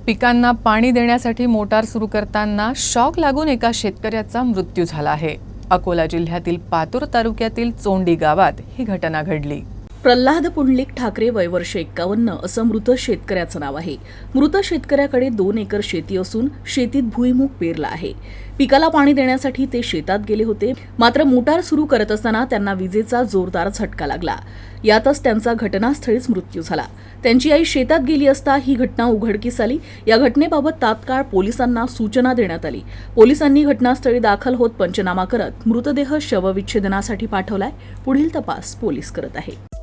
पिकांना पाणी देण्यासाठी मोटार सुरू करताना शॉक लागून एका शेतकऱ्याचा मृत्यू झाला आहे। अकोला जिल्ह्यातील पातूर तालुक्यातील चोंडी गावात ही घटना घडली। प्रल्हाद पुंडलिक ठाकरे वय वर्ष 51 असं मृत शेतकऱ्याचं नाव आहे। मृत शेतकऱ्याकडे 2 एकर शेती असून शेतीत भुईमूग पेरला आहे। पिकाला पाणी देण्यासाठी ते शेतात गेले होते, मात्र मोटार सुरू करत असताना त्यांना विजेचा जोरदार झटका लागला। यातच त्यांचा घटनास्थळीच मृत्यू झाला। त्यांची आई शेतात गेली असता ही घटना उघडकीस आली। या घटनेबाबत तात्काळ पोलिसांना सूचना देण्यात आली। पोलिसांनी घटनास्थळी दाखल होत पंचनामा करत मृतदेह शवविच्छेदनासाठी पाठवलाय। पुढील तपास पोलीस करत आहेत।